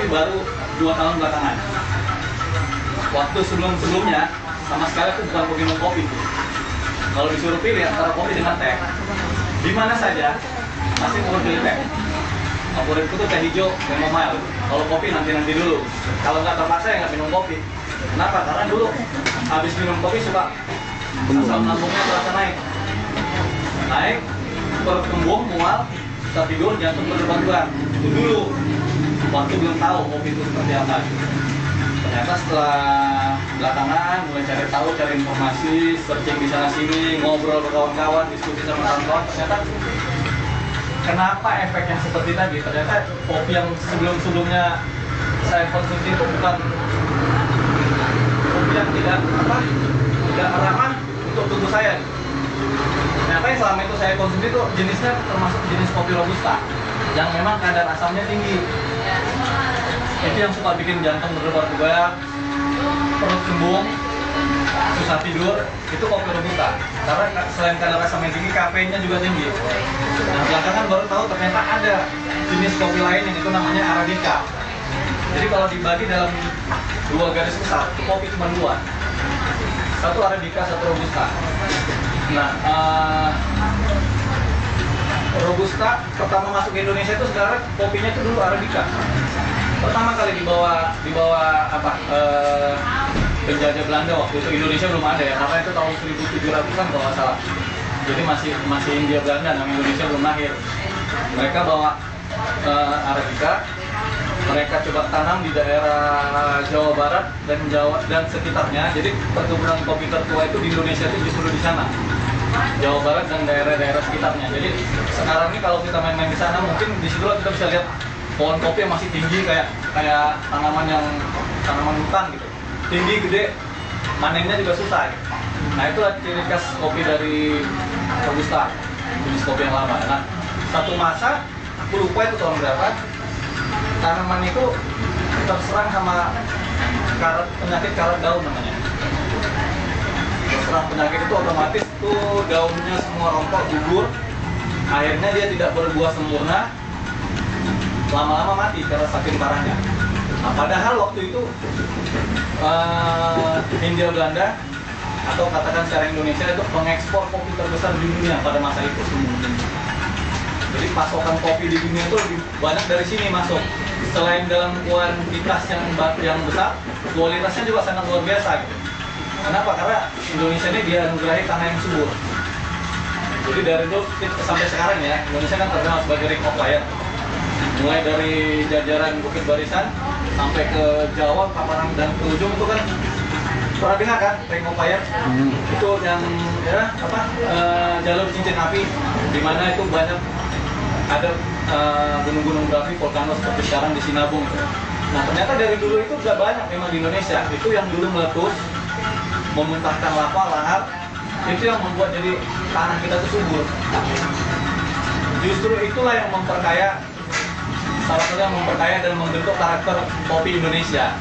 baru 2 tahun belakangan. Waktu sebelumnya sama sekali aku bukan peminum kopi tuh. Kalau disuruh pilih antara kopi dengan teh, di mana saja masih mau pilih teh. Favoritku tuh teh hijau, chamomile. Kalau kopi nanti dulu. Kalau nggak terpaksa ya nggak minum kopi. Kenapa? Karena dulu habis minum kopi suka asam lambungnya terasa naik, perut kembung, mual, susah tidur, jantung berdebar-debar. Itu dulu. Waktu belum tahu kopi itu seperti apa. Ternyata setelah belakangan mulai cari tahu, cari informasi, searching di sana sini, ngobrol ke kawan-kawan, diskusi sama kawan-kawan, ternyata kenapa efeknya seperti tadi? Ternyata kopi yang sebelumnya saya konsumsi itu bukan kopi yang tidak ramah untuk tubuh saya. Ternyata yang selama itu saya konsumsi itu jenisnya termasuk jenis kopi robusta yang memang kadar asamnya tinggi. Itu yang suka bikin jantung berdebar-debar, perut kembung, susah tidur, itu kopi robusta. Karena selain kadar asamnya tinggi, kafeinnya juga tinggi. Nah, belakangan baru tahu ternyata ada jenis kopi lain yang itu namanya Arabica. Jadi kalau dibagi dalam 2 garis besar, kopi cuma 2. Satu Arabica, satu robusta. Nah, robusta pertama masuk ke Indonesia itu sekarang kopinya itu dulu Arabica. Pertama kali dibawa penjajah Belanda waktu itu. Indonesia belum ada ya, karena itu tahun 1700-an kalau nggak salah. Jadi masih Hindia Belanda, nama Indonesia belum lahir. Mereka bawa Arabica, mereka coba tanam di daerah Jawa Barat dan sekitarnya. Jadi perkebunan kopi tertua itu di Indonesia itu justru di sana, Jawa Barat dan daerah-daerah sekitarnya. Jadi sekarang ini kalau kita main-main di sana, mungkin di situ kita bisa lihat pohon kopi yang masih tinggi kayak tanaman hutan gitu, tinggi gede, manennya juga susah gitu. Nah, itulah ciri khas kopi dari robusta, jenis kopi yang lama. Nah, satu masa aku lupa itu tahun berapa, tanaman itu terserang sama penyakit karat daun namanya. Terserang penyakit itu otomatis tuh daunnya semua rontok, gugur, akhirnya dia tidak berbuah sempurna, lama-lama mati karena saking parahnya. Nah, padahal waktu itu Hindia Belanda atau katakan secara Indonesia itu pengekspor kopi terbesar di dunia pada masa itu. Jadi pasokan kopi di dunia itu lebih banyak dari sini masuk. Selain dalam kuantitas yang besar, kualitasnya juga sangat luar biasa. Gitu. Kenapa? Karena Indonesia ini dianugerahi tanah yang subur. Jadi dari dulu sampai sekarang ya, Indonesia kan terkenal sebagai ring of fire. Mulai dari jajaran Bukit Barisan sampai ke Jawa, Pamarang dan ke ujung itu kan pernah dengar kan Ring of Fire? Itu yang jalur cincin api, di mana itu banyak ada gunung-gunung berapi, volcano seperti sekarang di Sinabung. Nah, ternyata dari dulu itu sudah banyak memang di Indonesia. Itu yang dulu meletus, memuntahkan lava, lahar, itu yang membuat jadi tanah kita itu subur. Justru itulah yang salah satu yang memperkaya dan membentuk karakter kopi Indonesia.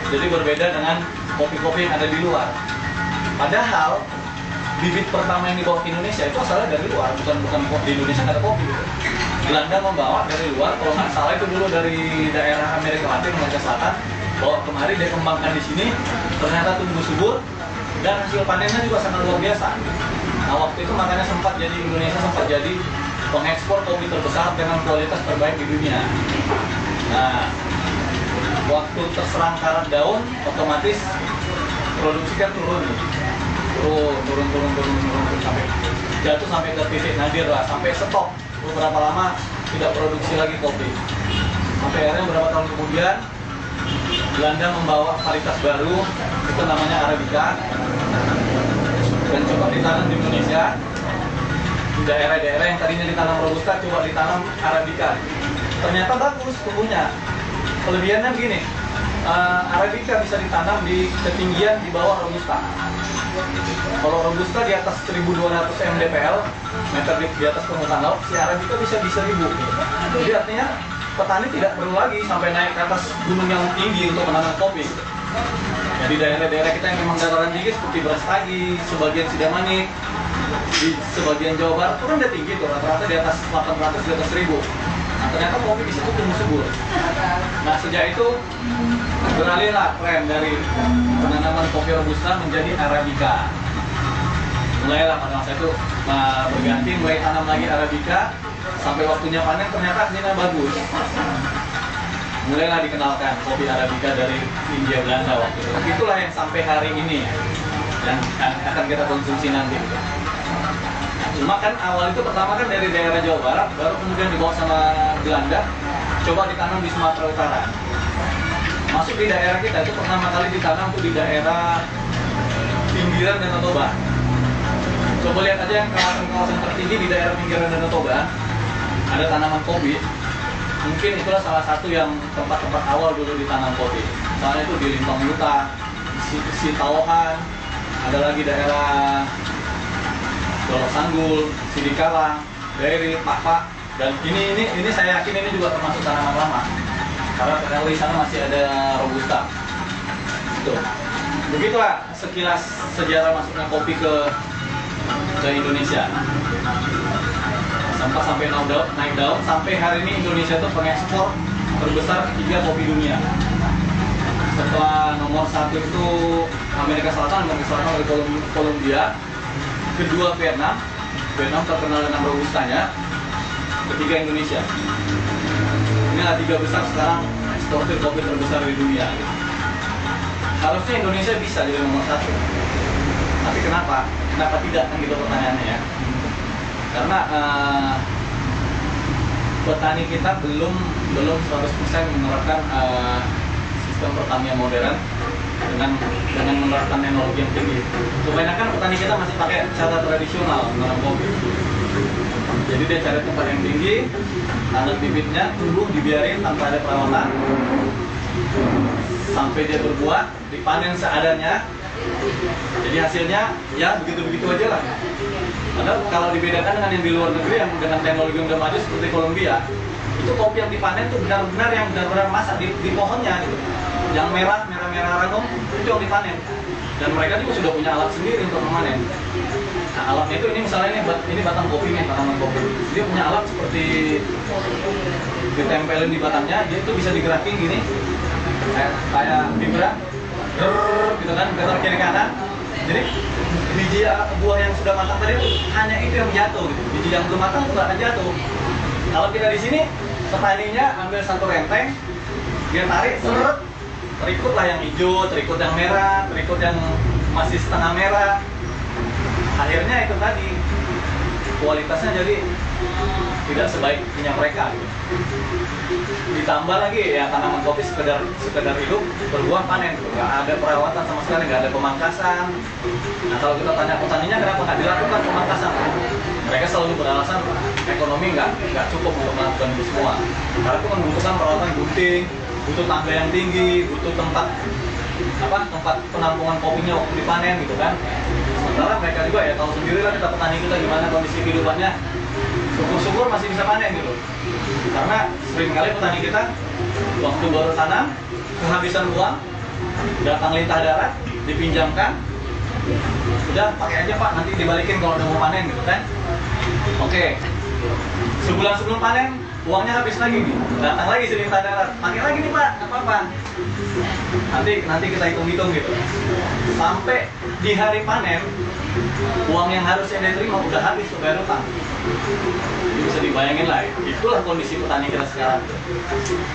Jadi berbeda dengan kopi-kopi yang ada di luar. Padahal bibit pertama yang dibawa ke Indonesia itu asalnya dari luar, bukan di Indonesia nggak ada kopi. Belanda membawa dari luar, kalau nggak salah itu dulu dari daerah Amerika Latin, Amerika Selatan, bawa kemari, dia kembangkan di sini, ternyata tumbuh subur dan hasil panennya juga sangat luar biasa. Nah, waktu itu makanya Indonesia sempat jadi pengekspor kopi terbesar dengan kualitas terbaik di dunia. Nah, waktu terserang karat daun, otomatis produksi kan turun sampai jatuh sampai ke titik nadir lah, sampai stop beberapa lama tidak produksi lagi kopi. Sampai akhirnya beberapa tahun kemudian Belanda membawa varietas baru, itu namanya Arabica, dan coba ditanam di Indonesia. Di daerah-daerah yang tadinya ditanam robusta coba ditanam Arabica. Ternyata bagus tumbuhnya. Kelebihannya begini, Arabica bisa ditanam di ketinggian di bawah robusta. Kalau robusta di atas 1200 mdpl, meter di atas permukaan laut, si Arabica bisa di 1000. Jadi artinya petani tidak perlu lagi sampai naik ke atas gunung yang tinggi untuk menanam kopi. Jadi daerah-daerah kita yang memang dataran tinggi seperti Brastagi, sebagian Sidamanik, di sebagian Jawa Barat itu kan udah tinggi tuh, rata-rata di atas 800, di atas 1000. Nah, ternyata kopi di situ tumbuh subur. Nah sejak itu beralihlah tren dari penanaman kopi robusta menjadi arabica. Mulailah pada masa itu berganti, mulai tanam lagi arabica sampai waktunya panen ternyata hasilnya bagus. Mulailah dikenalkan kopi arabica dari Hindia Belanda waktu itu. Itulah yang sampai hari ini yang akan kita konsumsi nanti. Cuma kan awal itu pertama kan dari daerah Jawa Barat, baru kemudian dibawa sama Belanda, coba ditanam di Sumatera Utara. Masuk di daerah kita itu pertama kali ditanam tuh di daerah pinggiran Danau Toba. Coba lihat aja yang kawasan-kawasan tertinggi di daerah pinggiran Danau Toba, ada tanaman kopi. Mungkin itulah salah satu yang tempat-tempat awal dulu ditanam kopi. Misalnya itu di Lintong Yuta, Sitalohan, ada lagi daerah Dolok Sanggul, Sidikalang, Dairi, Pak, dan ini saya yakin ini juga termasuk tanaman lama. Karena ternyata di sana masih ada robusta. Tuh. Begitulah sekilas sejarah masuknya kopi ke Indonesia. Sampai naik daun sampai hari ini Indonesia itu pengekspor terbesar ketiga kopi dunia. Setelah nomor 1 itu Amerika Selatan dari Kolombia, kedua Vietnam terkenal dengan robustanya, ketiga Indonesia. Inilah 3 besar sekarang eksportir kopi terbesar di dunia. Harusnya Indonesia bisa jadi nomor 1, tapi kenapa tidak kan gitu pertanyaannya ya. Karena petani kita belum 100% menerapkan sistem pertanian modern dengan menerapkan teknologi yang tinggi. Kebanyakan petani kita masih pakai cara tradisional menanam kopi. Jadi dia cari tempat yang tinggi, tanam bibitnya, tumbuh dibiarin tanpa ada perawatan, sampai dia berbuah, dipanen seadanya. Jadi hasilnya ya begitu-begitu aja lah. Padahal kalau dibedakan dengan yang di luar negeri yang dengan teknologi yang udah maju seperti Kolombia, itu kopi yang dipanen tuh benar-benar masak di pohonnya gitu. Yang merah ranum itu yang dipanen. Dan mereka juga sudah punya alat sendiri untuk memanen. Nah, alatnya itu ini misalnya ini batang kopi nih, tanaman kopi. Dia punya alat seperti ditempelin di batangnya, dia itu bisa digerakin gini, kayak vibra, gitu kan, getar kiri kanan. Jadi biji buah yang sudah matang tadi itu hanya itu yang jatuh, gitu. Biji yang belum matang itu nggak akan jatuh. Kalau kita di sini, petaninya ambil satu renteng, dia tarik, terikut lah yang hijau, terikut yang merah, terikut yang masih setengah merah. Akhirnya itu tadi kualitasnya jadi tidak sebaik punya mereka. Gitu. Ditambah lagi ya tanaman kopi sekedar hidup, berbuah panen, nggak ada perawatan sama sekali, nggak ada pemangkasan. Nah kalau kita tanya petaninya kenapa nggak dilakukan pemangkasan, mereka selalu beralasan ekonomi nggak cukup untuk melakukan itu semua. Karena itu membutuhkan perawatan gunting, butuh tangga yang tinggi, butuh tempat penampungan kopinya waktu dipanen gitu kan. Sementara mereka juga ya tahu sendiri lah kita petani kita gimana kondisi kehidupannya. Syukur-syukur masih bisa panen gitu. Karena seringkali petani kita waktu baru tanam kehabisan uang, datang lintah darat, dipinjamkan, udah pakai aja Pak, nanti dibalikin kalau udah mau panen gitu kan. Oke, sebulan sebelum panen uangnya habis lagi nih, datang lagi si lintah darat, pakai lagi nih Pak, nggak apa-apa. Nanti kita hitung-hitung gitu. Sampai di hari panen, uang yang harusnya dia terima udah habis tuh bayar utang. Jadi bisa dibayangin lah, itulah kondisi petani kita sekarang.